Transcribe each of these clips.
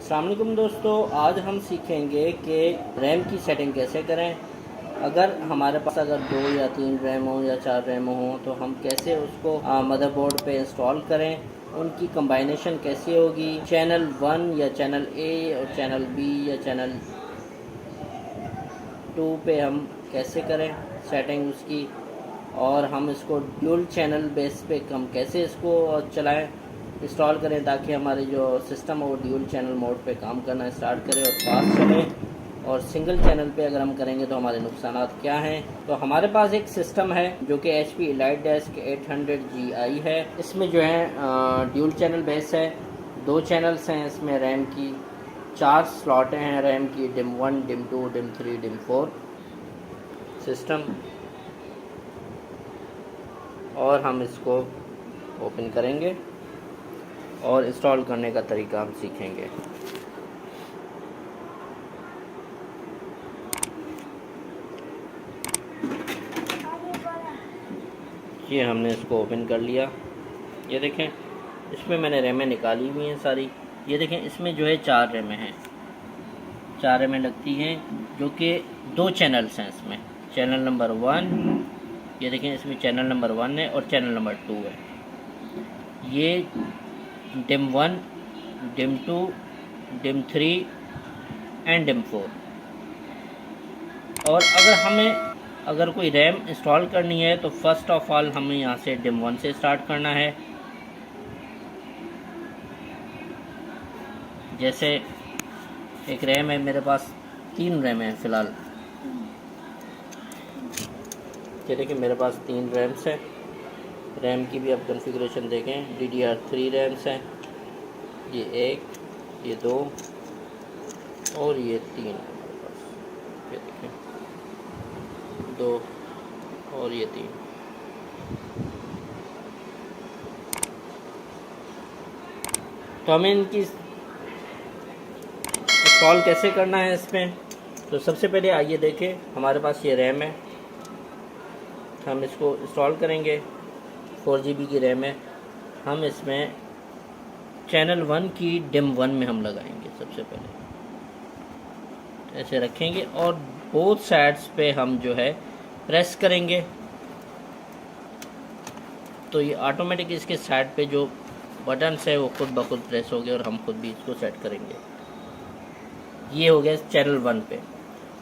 अस्सलाम वालेकुम दोस्तों, आज हम सीखेंगे कि रैम की सेटिंग कैसे करें। अगर हमारे पास अगर 2 या 3 रैम हो या 4 रैम हो तो हम कैसे उसको मदरबोर्ड पे इंस्टॉल करें, उनकी कंबाइनेशन कैसी होगी, चैनल 1 या चैनल ए और चैनल बी या चैनल 2 पे हम कैसे करें सेटिंग उसकी, और हम इसको ड्यूल चैनल बेस पे हम कैसे इसको चलाएं, इंस्टॉल करें ताकि हमारी जो सिस्टम है वो ड्यूल चैनल मोड पे काम करना स्टार्ट करे और फास्ट चले। और सिंगल चैनल पे अगर हम करेंगे तो हमारे नुकसान क्या हैं। तो हमारे पास एक सिस्टम है जो कि HP EliteDesk 800 Gi है। इसमें जो है ड्यूल चैनल बेस है, 2 चैनल्स हैं इसमें रैम की, 4 स्लॉटें हैं रैम की, DIMM 1 DIMM 2 DIMM 3 DIMM 4 system. और हम इसको ओपन करेंगे और इंस्टॉल करने का तरीका हम सीखेंगे। ये हमने इसको ओपन कर लिया। ये देखें इसमें मैंने रैमें निकाली हुई हैं सारी। ये देखें इसमें जो है 4 रैमें हैं, 4 रैमें लगती हैं जो कि 2 चैनल्स हैं इसमें। चैनल नंबर 1, ये देखें इसमें चैनल नंबर 1 है और चैनल नंबर 2 है। ये DIMM 1 DIMM 2 DIMM 3 and DIMM 4। और अगर कोई रैम इंस्टॉल करनी है तो फर्स्ट ऑफ ऑल हमें यहाँ से DIMM 1 से स्टार्ट करना है। जैसे एक रैम है, मेरे पास 3 रैम है फ़िलहाल। ये देखिए मेरे पास 3 रैम्स हैं। रैम की भी आप कॉन्फ़िगरेशन देखें, DDR3 रैम्स हैं, ये 1, ये 2 और ये 3 है मेरे पास। ये देखें 2 और ये 3। तो हमें इनकी इंस्टॉल कैसे करना है इसमें। तो सबसे पहले आइए देखें, हमारे पास ये रैम है, हम इसको इंस्टॉल करेंगे। 4 GB की रैम है। हम इसमें चैनल 1 की DIMM 1 में हम लगाएंगे। सबसे पहले ऐसे रखेंगे और बोथ साइड्स पे हम जो है प्रेस करेंगे तो ये ऑटोमेटिक इसके साइड पे जो बटन्स है वो खुद ब खुद प्रेस हो गए और हम खुद भी इसको सेट करेंगे। ये हो गया चैनल 1 पे।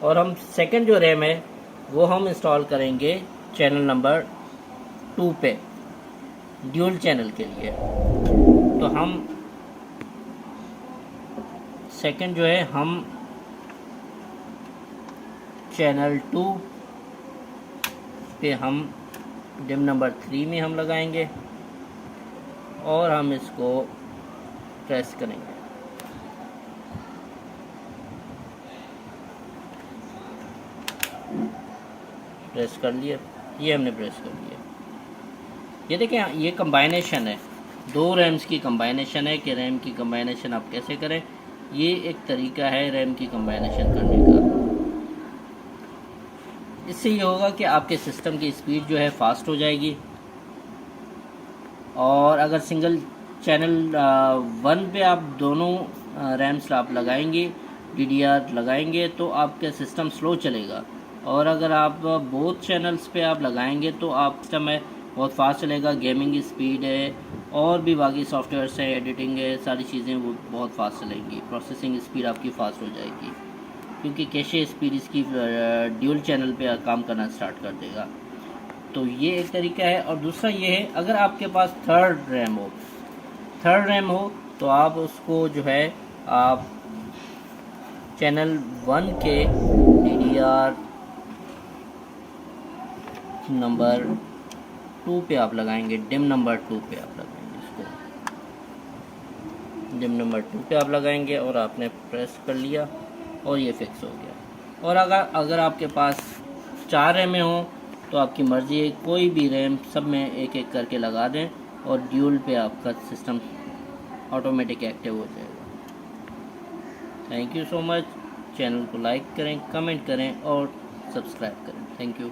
और हम सेकंड जो रैम है वो हम इंस्टॉल करेंगे चैनल नंबर 2 पे, ड्यूल चैनल के लिए। तो हम सेकंड जो है हम चैनल 2 पे हम DIMM नंबर 3 में हम लगाएंगे और हम इसको प्रेस करेंगे। प्रेस कर लिया, ये हमने प्रेस कर लिया। ये देखें ये कंबाइनेशन है, 2 रैम्स की कंबाइनेशन है कि रैम की कंबाइनेशन आप कैसे करें। ये एक तरीका है रैम की कंबाइनेशन करने का। इससे ये होगा कि आपके सिस्टम की स्पीड जो है फास्ट हो जाएगी। और अगर सिंगल चैनल 1 पे आप दोनों रैम्स आप लगाएंगे, DDR लगाएंगे तो आपका सिस्टम स्लो चलेगा। और अगर आप बोथ चैनल्स पे आप लगाएंगे तो आप सिस्टम है बहुत फास्ट चलेगा। गेमिंग की स्पीड है और भी बाकी सॉफ्टवेयर्स है, एडिटिंग है, सारी चीज़ें वो बहुत फास्ट चलेंगी। प्रोसेसिंग स्पीड आपकी फ़ास्ट हो जाएगी क्योंकि कैशे स्पीड इसकी ड्यूल चैनल पे काम करना स्टार्ट कर देगा। तो ये एक तरीका है। और दूसरा ये है, अगर आपके पास थर्ड रैम हो तो आप उसको जो है आप चैनल 1 के DDR नंबर 2 पे आप लगाएंगे, DIMM नंबर 2 पे आप लगाएंगे इसको, DIMM नंबर 2 पे आप लगाएंगे और आपने प्रेस कर लिया और ये फिक्स हो गया। और अगर आपके पास 4 रैमें हो तो आपकी मर्ज़ी है, कोई भी रैम सब में एक एक करके लगा दें और ड्यूल पे आपका सिस्टम ऑटोमेटिक एक्टिव हो जाएगा। Thank you so much. Channel को लाइक करें, कमेंट करें और सब्सक्राइब करें। Thank you.